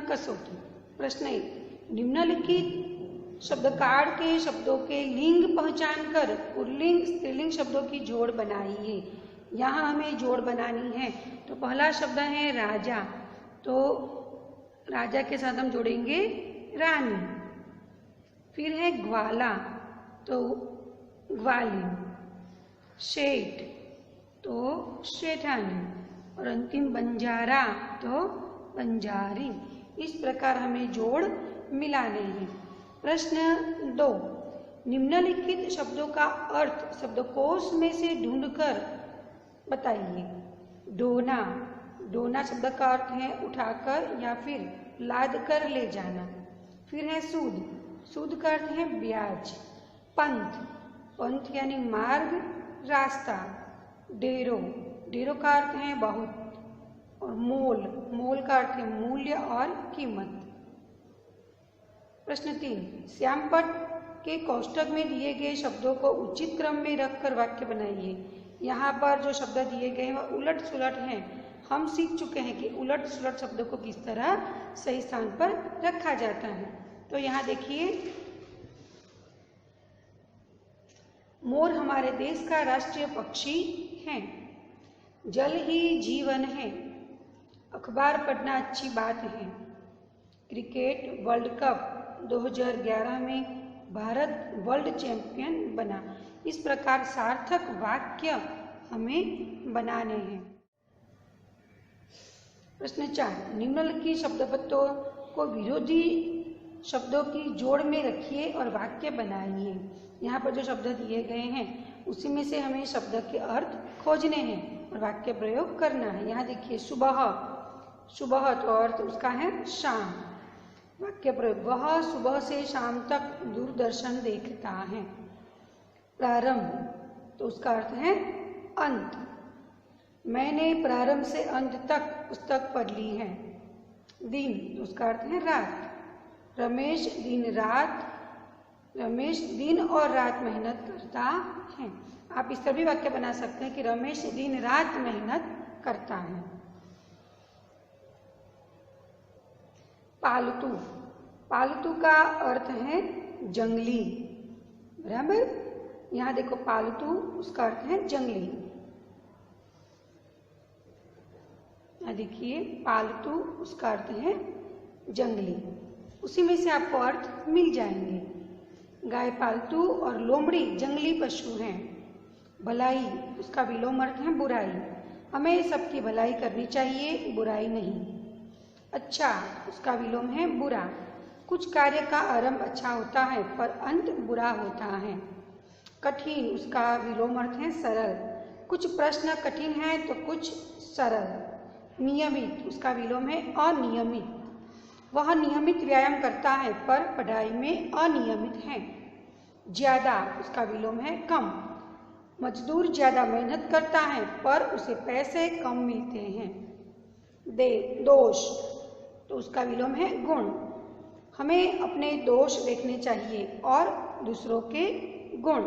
कसौटी। प्रश्न 1, निम्नलिखित शब्दकार के शब्दों के लिंग पहचान कर पुल्लिंग स्त्रीलिंग शब्दों की जोड़ बनाइए। यहाँ हमें जोड़ बनानी है। तो पहला शब्द है राजा, तो राजा के साथ हम जोड़ेंगे रानी। फिर है ग्वाला, तो ग्वालिन। शेठ, तो शेठानी। और अंतिम बंजारा, तो बंजारी। इस प्रकार हमें जोड़ मिलाने हैं। प्रश्न 2, निम्नलिखित शब्दों का अर्थ शब्दकोश में से ढूंढकर बताइए। डोना, डोना शब्द का अर्थ है उठाकर या फिर लाद कर ले जाना। फिर है सूद, सूद का अर्थ है ब्याज। पंथ, पंथ यानी मार्ग, रास्ता। डेरो, डेरो का अर्थ है बहुत। और मोल, मोल का अर्थ है मूल्य और कीमत। प्रश्न 3, श्यामपट्ट के कोष्ठक में दिए गए शब्दों को उचित क्रम में रखकर वाक्य बनाइए। यहाँ पर जो शब्द दिए गए हैं वह उलट सुलट हैं। हम सीख चुके हैं कि उलट सुलट शब्दों को किस तरह सही स्थान पर रखा जाता है। तो यहाँ देखिए, मोर हमारे देश का राष्ट्रीय पक्षी है। जल ही जीवन है। अखबार पढ़ना अच्छी बात है। क्रिकेट वर्ल्ड कप 2011 में भारत वर्ल्ड चैंपियन बना। इस प्रकार सार्थक वाक्य हमें बनाने हैं। प्रश्न 4, निम्नलिखित शब्दपत्रों को विरोधी शब्दों की जोड़ में रखिए और वाक्य बनाइए। यहाँ पर जो शब्द दिए गए हैं उसी में से हमें शब्द के अर्थ खोजने हैं और वाक्य प्रयोग करना है। यहाँ देखिए, सुबह, सुबह तो अर्थ उसका है शाम। वाक्य प्रयोग, वह सुबह से शाम तक दूरदर्शन देखता है। प्रारंभ, तो उसका अर्थ है अंत। मैंने प्रारंभ से अंत तक पुस्तक पढ़ ली है। दिन, तो उसका अर्थ है रात। रमेश दिन रात, रमेश दिन और रात मेहनत करता है। आप इस तरह भी वाक्य बना सकते हैं कि रमेश दिन रात मेहनत करता है। पालतू, पालतू का अर्थ है जंगली, बराबर। यहाँ देखो, पालतू उसका अर्थ है जंगली। यहाँ देखिए, पालतू उसका अर्थ है जंगली। उसी में से आपको अर्थ मिल जाएंगे। गाय पालतू और लोमड़ी जंगली पशु हैं। भलाई, उसका विलोम अर्थ है बुराई। हमें सबकी भलाई करनी चाहिए, बुराई नहीं। अच्छा, उसका विलोम है बुरा। कुछ कार्य का आरंभ अच्छा होता है पर अंत बुरा होता है। कठिन, उसका विलोम अर्थ है सरल। कुछ प्रश्न कठिन है तो कुछ सरल। नियमित, उसका विलोम है अनियमित। वह नियमित व्यायाम करता है पर पढ़ाई में अनियमित है। ज्यादा, उसका विलोम है कम। मजदूर ज्यादा मेहनत करता है पर उसे पैसे कम मिलते हैं। दोष, तो उसका विलोम है गुण। हमें अपने दोष देखने चाहिए और दूसरों के गुण।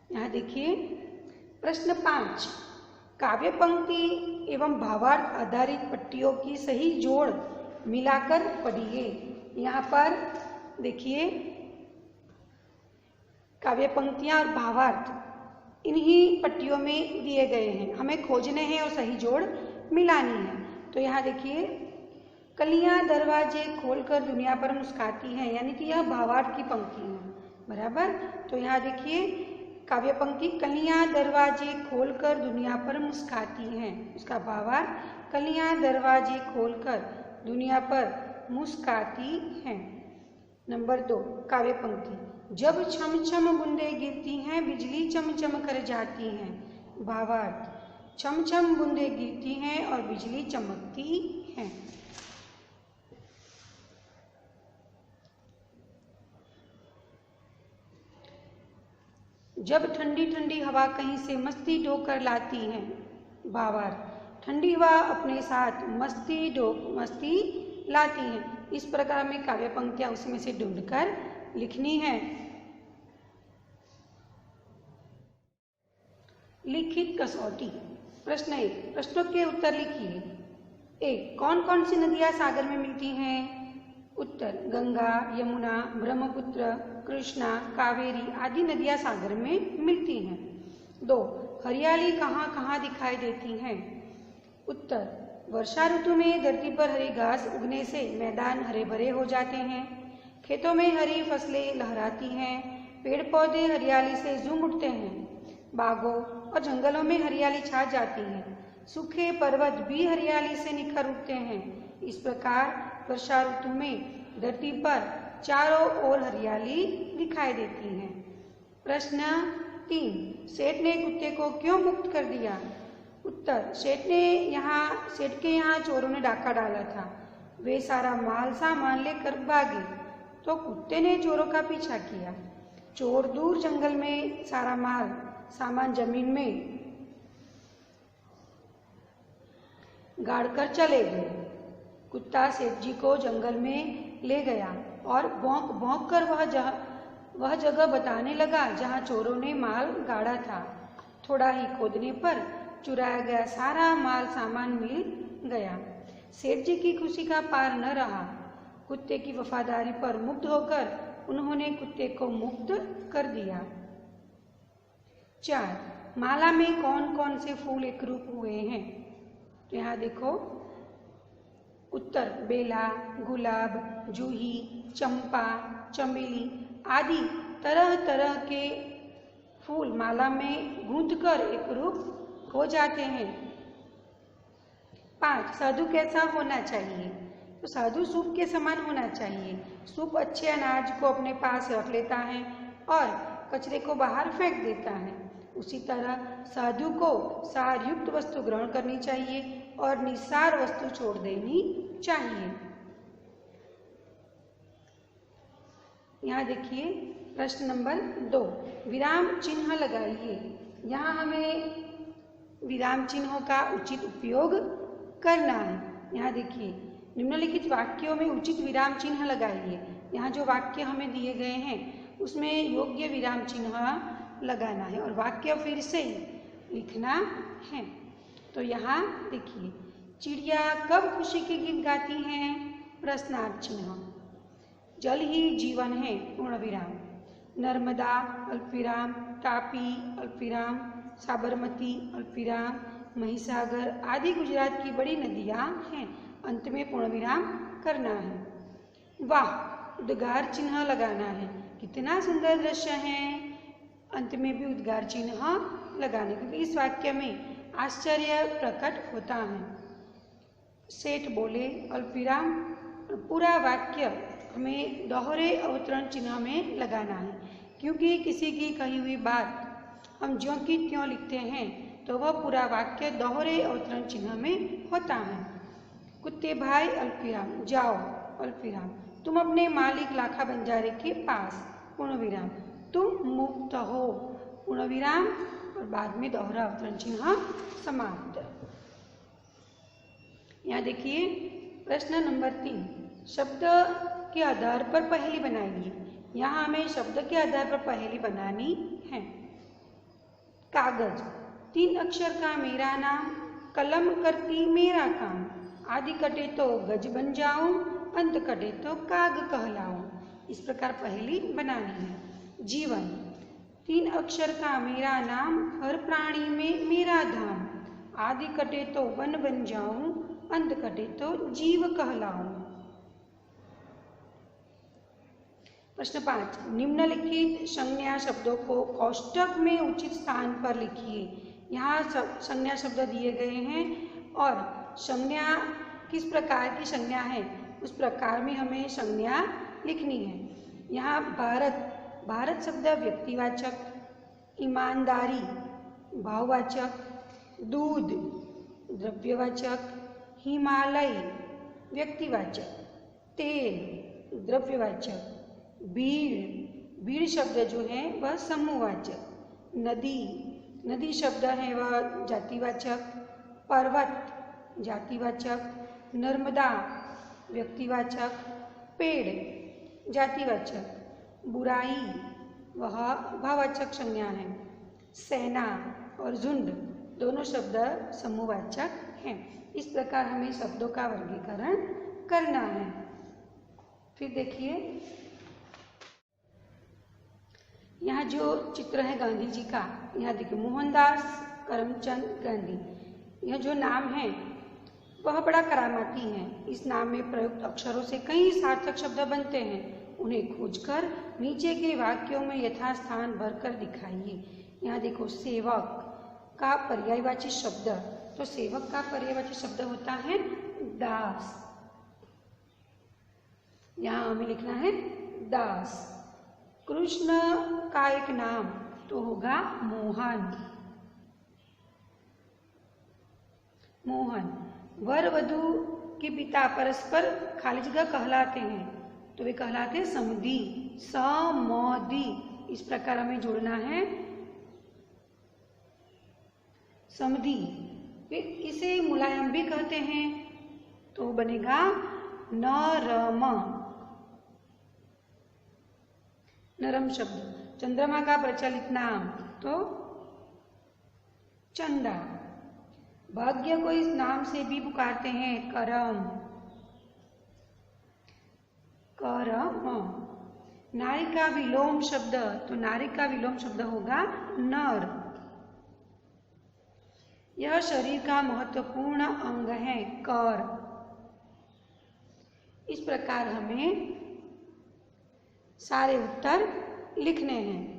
यहाँ देखिए, प्रश्न 5, काव्य पंक्ति एवं भावार्थ आधारित पट्टियों की सही जोड़ मिलाकर पढ़िए। यहाँ पर देखिए, काव्य पंक्तियां और भावार्थ इन्हीं पट्टियों में दिए गए हैं। हमें खोजने हैं और सही जोड़ मिलानी है। तो यहाँ देखिए, कलियां दरवाजे खोलकर दुनिया पर मुस्काती हैं, यानी कि यह भावार्थ की पंक्ति है, बराबर। तो यहाँ देखिए, काव्य पंक्ति कलियां दरवाजे खोलकर दुनिया पर मुस्काती हैं, उसका भावार्थ कलियां दरवाजे खोलकर दुनिया पर मुस्काती हैं। नंबर 2, काव्य पंक्ति, जब छम छम बूंदे गिरती हैं बिजली चमचम कर जाती हैं। भावार्थ, छम छम बूंदे गिरती हैं और बिजली चमकती है। जब ठंडी ठंडी हवा कहीं से मस्ती ढोकर लाती है। भावार्थ, ठंडी हवा अपने साथ मस्ती लाती है। इस प्रकार में काव्य पंक्तियां उसी में से ढूंढकर लिखनी है। लिखित कसौटी, प्रश्न 1, प्रश्नों के उत्तर लिखिए। एक, कौन कौन सी नदियां सागर में मिलती हैं? उत्तर, गंगा, यमुना, ब्रह्मपुत्र, कृष्णा, कावेरी आदि नदियां सागर में मिलती हैं। दो, हरियाली कहाँ कहाँ दिखाई देती है? उत्तर, वर्षा ऋतु में धरती पर हरी घास उगने से मैदान हरे भरे हो जाते हैं, खेतों में हरी फसलें लहराती हैं, पेड़ पौधे हरियाली से झूम उठते हैं, बागों और जंगलों में हरियाली छा जाती है, सूखे पर्वत भी हरियाली से निखर उठते हैं। इस प्रकार वर्षा ऋतु में धरती पर चारों ओर हरियाली दिखाई देती है। प्रश्न 3, सेठ ने कुत्ते को क्यों मुक्त कर दिया? उत्तर, सेठ के यहाँ चोरों ने डाका डाला था, वे सारा माल सामान लेकर भागे तो कुत्ते ने चोरों का पीछा किया। चोर दूर जंगल में सारा माल सामान जमीन में गाड़कर चले गए। कुत्ता सेठ जी को जंगल में ले गया और भौंक भौंक कर वह जगह बताने लगा जहाँ चोरों ने माल गाड़ा था। थोड़ा ही खोदने पर चुराया गया सारा माल सामान मिल गया। सेठ जी की खुशी का पार न रहा। कुत्ते की वफादारी पर मुग्ध होकर उन्होंने कुत्ते को मुक्त कर दिया। 4, माला में कौन कौन से फूल एकरूप हुए हैं? तो यहाँ देखो, उत्तर, बेला, गुलाब, जूही, चंपा, चमेली आदि तरह तरह के फूल माला में गूंथकर एकरूप हो जाते हैं। 5, साधु कैसा होना चाहिए? तो साधु सूप के समान होना चाहिए। सूप अच्छे अनाज को अपने पास रख लेता है और कचरे को बाहर फेंक देता है। उसी तरह साधु को सारयुक्त वस्तु ग्रहण करनी चाहिए और निस्सार वस्तु छोड़ देनी चाहिए। यहाँ देखिए प्रश्न नंबर 2, विराम चिन्ह लगाइए। यहाँ हमें विराम चिन्हों का उचित उपयोग करना है। यहाँ देखिए, निम्नलिखित वाक्यों में उचित विराम चिन्ह लगाइए। यहाँ जो वाक्य हमें दिए गए हैं उसमें योग्य विराम चिन्ह लगाना है और वाक्य फिर से लिखना है। तो यहाँ देखिए, चिड़िया कब खुशी के गीत गाती हैं? प्रश्नार्थ चिन्ह। जल ही जीवन है, पूर्ण विराम। नर्मदा अल्पविराम, तापी अल्पविराम, साबरमती अल्पविराम, महिसागर आदि गुजरात की बड़ी नदियाँ हैं, अंत में पूर्ण विराम करना है। वाह, उद्गार चिन्ह लगाना है। कितना सुंदर दृश्य है, अंत में भी उद्गार चिन्ह लगाने, क्योंकि इस वाक्य में आश्चर्य प्रकट होता है। सेठ बोले अल्पविराम, पूरा वाक्य हमें दोहरे अवतरण चिन्ह में लगाना है, क्योंकि किसी की कही हुई बात हम ज्यों की त्यों लिखते हैं तो वह पूरा वाक्य दोहरे अवतरण चिन्ह में होता है। कुत्ते भाई अल्पविराम, जाओ अल्पविराम, तुम अपने मालिक लाखा बंजारे के पास, पूर्ण विराम, तुम मुक्त हो, पूर्ण विराम, और बाद में दोहरा अवतरण चिन्ह समाप्त। यहाँ देखिए प्रश्न नंबर 3, शब्द के आधार पर पहेली बनाइए। यहाँ हमें शब्द के आधार पर पहेली बनानी है। कागज, 3 अक्षर का मेरा नाम, कलम करती मेरा काम, आदि कटे तो गज बन जाऊं, अंत कटे तो काग कहलाऊं। इस प्रकार पहेली बनानी है। जीवन, 3 अक्षर का मेरा नाम, हर प्राणी में मेरा धाम, आदि कटे तो वन बन जाऊं, अंत कटे तो जीव कहलाऊं। प्रश्न 5, निम्नलिखित संज्ञा शब्दों को कोष्ठक में उचित स्थान पर लिखिए। यहाँ संज्ञा शब्द दिए गए हैं और संज्ञा किस प्रकार की संज्ञा है उस प्रकार में हमें संज्ञा लिखनी है। यहाँ भारत, भारत शब्द व्यक्तिवाचक, ईमानदारी भाववाचक, दूध द्रव्यवाचक, हिमालय व्यक्तिवाचक, तेल द्रव्यवाचक, भीड़, भीड़ शब्द जो है वह समूहवाचक, नदी, नदी शब्द है वह जातिवाचक, पर्वत जातिवाचक, नर्मदा व्यक्तिवाचक, पेड़ जातिवाचक, बुराई वह भाववाचक संज्ञा है, सेना और झुंड दोनों शब्द समूहवाचक है। इस प्रकार हमें शब्दों का वर्गीकरण करना है। फिर देखिए, यहाँ जो चित्र है गांधी जी का, यहाँ देखिए मोहनदास करमचंद गांधी, यह जो नाम है वह बड़ा करामाती है। इस नाम में प्रयुक्त अक्षरों से कई सार्थक शब्द बनते हैं। उन्हें खोजकर नीचे के वाक्यों में यथास्थान भरकर दिखाइए। यहाँ देखो, सेवक का पर्यायवाची शब्द, तो सेवक का पर्यायवाची शब्द होता है दास। यहाँ हमें लिखना है दास। कृष्ण का एक नाम तो होगा मोहन। मोहन। वर वधू के पिता परस्पर खाली जगह कहलाते हैं, तो वे कहलाते हैं समधी, समधी। इस प्रकार हमें जोड़ना है समधी। फिर इसे मुलायम भी कहते हैं, तो बनेगा नरम। नरम शब्द। चंद्रमा का प्रचलित नाम तो चंदा। भाग्य को इस नाम से भी पुकारते हैं, करम। करम। नारी का विलोम शब्द, तो नारी का विलोम शब्द होगा नर। यह शरीर का महत्वपूर्ण अंग है, कर। इस प्रकार हमें सारे उत्तर लिखने हैं।